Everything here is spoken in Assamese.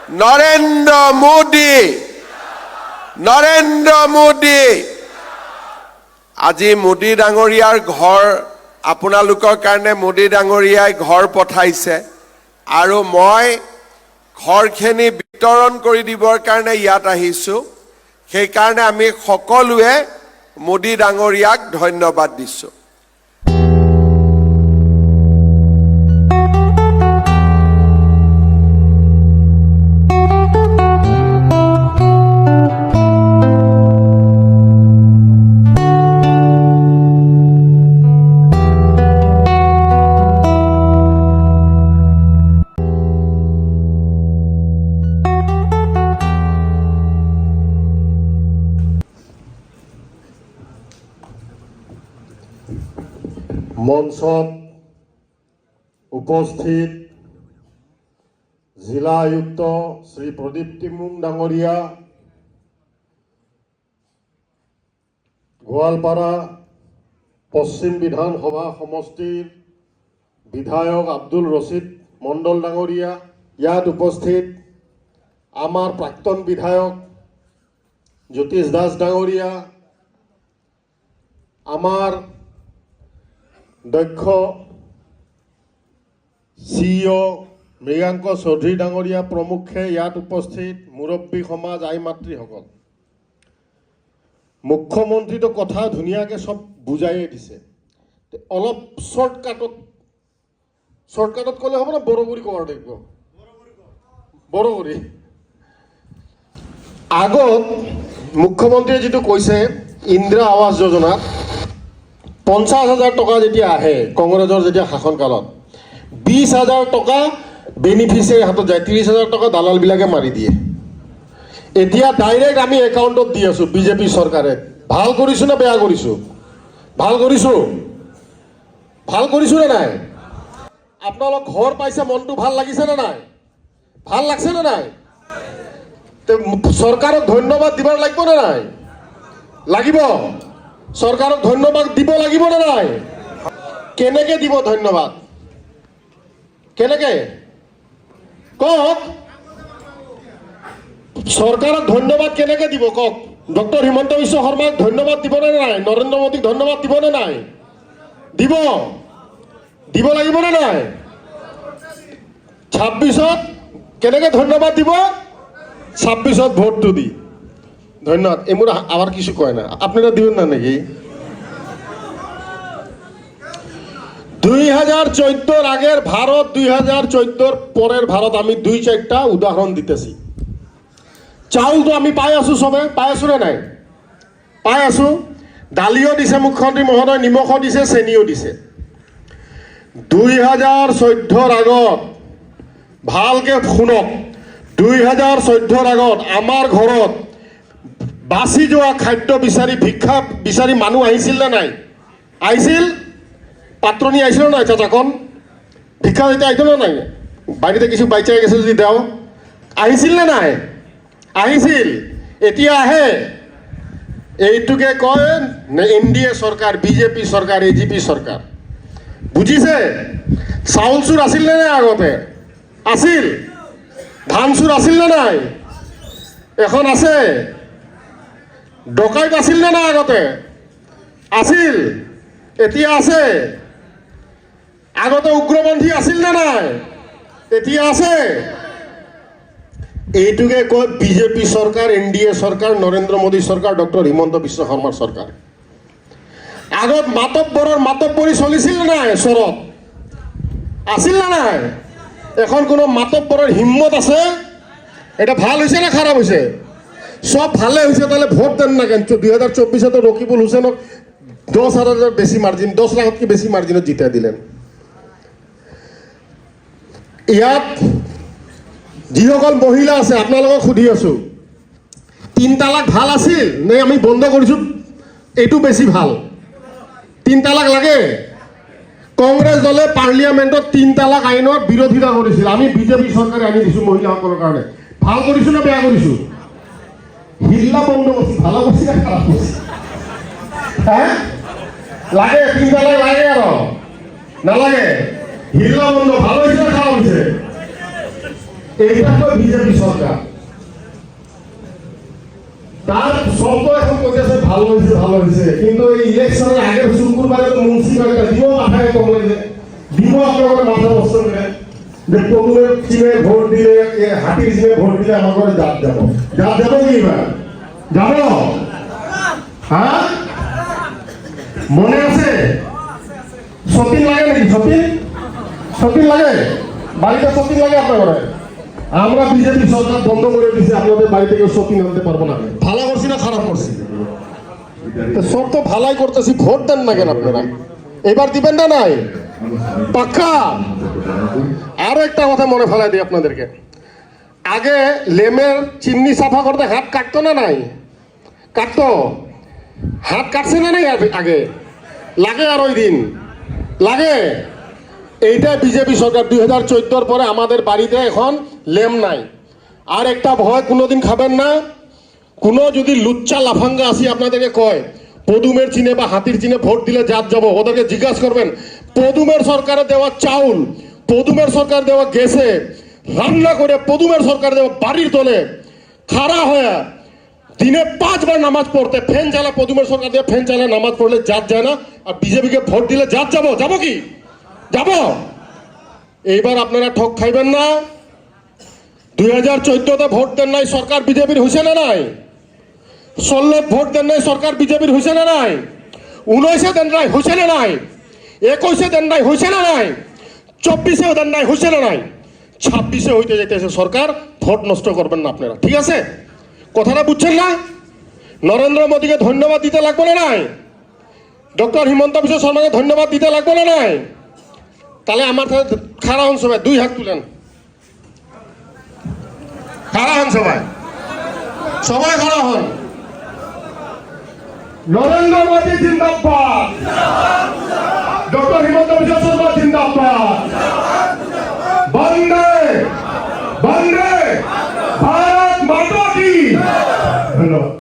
নৰেন্দ্ৰ মোদী, নৰেন্দ্ৰ মোদী। আজি মোদী ডাঙৰীয়াৰ ঘৰ, আপোনালোকৰ কাৰণে মোদী ডাঙৰীয়াই ঘৰ পঠাইছে আৰু মই ঘৰখিনি বিতৰণ কৰি দিবৰ কাৰণে ইয়াত আহিছোঁ। সেইকাৰণে আমি সকলোৱে মোদী ডাঙৰীয়াক ধন্যবাদ দিছোঁ। মঞ্চত উপস্থিত জিলা আয়ুক্ত শ্ৰী প্ৰদীপ টিমুং ডাঙৰীয়া, গোৱালপাৰা পশ্চিম বিধানসভা সমষ্টিৰ বিধায়ক আব্দুল ৰছিদ মণ্ডল ডাঙৰীয়া, ইয়াত উপস্থিত আমাৰ প্ৰাক্তন বিধায়ক জ্যোতিষ দাস ডাঙৰীয়া, আমাৰ দক্ষ CEO মৃগাংক চৌধুৰী ডাঙৰীয়া প্ৰমুখ্যে ইয়াত উপস্থিত মুৰব্বী সমাজ, আই মাতৃসকল। মুখ্যমন্ত্ৰীটো কথা ধুনীয়াকৈ চব বুজাইয়ে দিছে। অলপ শ্বৰ্টকাটত ক'লে হ'ব না বড়োগুৰি ক'ব লাগিব? বড়োগুৰি। আগত মুখ্যমন্ত্ৰীয়ে যিটো কৈছে ইন্দিৰা আৱাস যোজনাত 50,000 টকা যেতিয়া আহে কংগ্ৰেছৰ যেতিয়া শাসনকালত, 20,000 টকা বেনিফিচিয়াৰী হাতত যায়, 30,000 টকা দালালবিলাকে মাৰি দিয়ে। এতিয়া ডাইৰেক্ট আমি একাউণ্টত দি আছোঁ বিজেপি চৰকাৰে। ভাল কৰিছোঁ নে বেয়া কৰিছোঁ? ভাল কৰিছোঁ। ভাল কৰিছোঁ নে নাই? আপোনালোক ঘৰ পাইছে, মনটো ভাল লাগিছে নে নাই? ভাল লাগছে নে নাই? চৰকাৰক ধন্যবাদ দিব লাগিব নে নাই? লাগিব। চৰকাৰক ধন্যবাদ দিব লাগিব নে নাই? কেনেকে দিব ধন্যবাদ? কেনেকে কওক? চৰকাৰক ধন্যবাদ কেনেকে দিব কওক? ডক্টৰ হিমন্ত বিশ্ব শৰ্মাক ধন্যবাদ দিবনে নাই? নৰেন্দ্ৰ মোদীক ধন্যবাদ দিবনে নাই? দিব। দিব লাগিব নে নাই? 26ত কেনেকে ধন্যবাদ দিব? 26ত ভোটটো দি। ধন্যবাদ। এমন আবার কিছু কয় না, আপনারা দিবেন না নাকি? 2014 আগের ভারত, 2014 পরের ভারত আমি 2-4টা উদাহরণ দিতেছি। চাউল তো আমি পাই আছো, সবে পাই আছো না নাই? পাই আছো। দালিও দিছে মুখ্যমন্ত্রী মহোদয়, নিমখও দিছে, চেনিও দিছে। 2014 আগত ভালকে শুনক, 2014 আগত আমাৰ ঘৰত বাছি যোৱা খাদ্য বিচাৰি, ভিক্ষা বিচাৰি মানুহ আহিছিল নে নাই? আহিছিল? পাত্রনী আহিছিল নাই? চাচাকন ভিক্ষা দিতে আহিছিল নে নাই? বাড়িতে কিছু বাইচাই গেছে যদি দেও। আহিছিল নে নাই? আহিছিল। এতিয়া আহে। এইটোকে কয় NDA চৰকাৰ, বিজেপি চৰকাৰ, AGP চৰকাৰ। বুজিছে? চাউল চুৰ আছিল নে নাই আগতে? আছিল। ধান চুৰ আছিল নে নাই? এখন আছে। ডকাইত আছিল নে নাই আগতে? আছিল। এতিয়া আছে। আগতে উগ্ৰপন্থী আছিল নে নাই? এতিয়া আছে। এইটোকে কয় বিজেপি চৰকাৰ, NDA চৰকাৰ, নৰেন্দ্ৰ মোদী চৰকাৰ, ডক্টৰ হিমন্ত বিশ্ব শৰ্মাৰ চৰকাৰ। আগত মাতব্বৰী চলিছিল নে নাই? চৰত আছিল নে নাই? এখন কোনো মাতব্বৰৰ হিম্মত আছে? এটা ভাল হৈছে না খারাপ হৈছে? সব ভালে হৈছে। তাহলে ভোট দেন না কেন? 2024 রকিবুল হুসেনক 10,000 বেশি মার্জিন, 10 লাখতকে বেশি মার্জিনত জিতাই দিলেন। ইয়াত যিসকল মহিলা আছে আপোনালোকক সুধি আছো, 3 তালাক ভাল আছিল নে আমি বন্ধ কৰিছোঁ এইটো বেছি ভাল? 3 তালাক লাগে? কংগ্ৰেছ দলে পাৰ্লিয়ামেণ্টত 3 তালাক আইনৰ বিৰোধিতা কৰিছিল। আমি বিজেপি চৰকাৰে আনি দিছোঁ মহিলাসকলৰ কাৰণে। ভাল কৰিছোঁ নে বেয়া কৰিছোঁ? হিল্লা বন্ধ করছি, ভালো করছি না খারাপ করছি? হ্যাঁ লাগে? 3 তালাক লাগে আর না লাগে? হিল্লা বন্ধ ভালো হয়েছে না খারাপ হয়েছে? এইটা তো বিজেপি সরকার। তার শব্দ এখন কইতেছে ভালো হয়েছে, কিন্তু এই ইলেকশনের আগের শুক্রবারে তো মুন্সিপালটা দিব মাথায় কমলে দিব আপনার মাথা নষ্ট করে যে পদুমের চিনে ভোট দিলে হাতির চিনে ভোট দিলে আমার ঘরে জাত যাবো কি এবার যাবো? হ্যাঁ মনে আছে? সতীন লাগে নাকি? সতীন লাগে? বাড়িতে সতীন লাগে আপনার ঘরে? আমরা বিজেপি সরকার বন্ধ করে দিয়েছি, আপনাদের বাড়ি থেকে সতীন আনতে পারবো না। ভালো করছি না খারাপ করছি? সব তো ভালাই করতেছি, ভোট দেন না কেন আপনারা? এবার দিবেন না? নাই পাক্কা? আরো একটা কথা মনে ফেলাই দিই আপনাদেরকে, আগে লেমের চিমনি সাফা করতে হাত কাটতো না? নাই কাটতো? হাত কাটছে না? নাই আগে লাগে? আর ওই দিন লাগে? এইটা বিজেপি সরকার 2014 পরে আমাদের বাড়িতে এখন লেম নাই। আর একটা ভয় কোনোদিন খাবেন না, কোনো যদি লুচ্চা লাফাঙ্গা আসি আপনাদেরকে কয় পদুমের চিনে বা হাতির চিনে ভোট দিলে জাত যাবো, ওদেরকে জিজ্ঞাসা করবেন পদুমের সরকারে দেওয়া চাউল, পদুমের সরকার দেওয়া গ্যাসে রান্না করে পদুমের সরকার দেওয়া বাড়ির তলে খাড়া হয়ে দিনে 5 বার নামাজ পড়তে, ফ্যান চালা পদুমের সরকার দিয়ে ফ্যান চালা নামাজ পড়লে জাত যায় না, আর বিজেপিকে ভোট দিলে জাত যাবো কি? যাব? এইবার আপনারা ঠক খাইবেন না। 2014-তে ভোট দেন নাই, সরকার বিজেপির হয়েছে না নাই? 16 ভোট দেন নাই, সরকার বিজেপির হয়েছে না নাই? 19-এ দেন নাই, হয়েছে না নাই? 21-এ দেন নাই, হয়েছে না নাই? 24-এও দেন নাই, হয়েছে না নাই? 26-এ হইতে যাইতেছে সরকার। ভোট নষ্ট করবেন না আপনারা, ঠিক আছে? কথাটা বুঝছেন না? নরেন্দ্র মোদীকে ধন্যবাদ দিতে লাগবে না নাই? ডক্টর হিমন্ত বিশ্ব শর্মাকে ধন্যবাদ দিতে লাগবে না নাই? তাহলে আমার খাড়া হন সবাই, 2 হাত তুলেন, খাড়া হন সবাই খাড়া হন। নরেন্দ্র মোদী জিন্দাবাদ, ডক্টর হিমন্ত বিশ্ব শর্মা জিন্দাবাদ, বন্দে ভারত মাতা কি। ধন্যবাদ।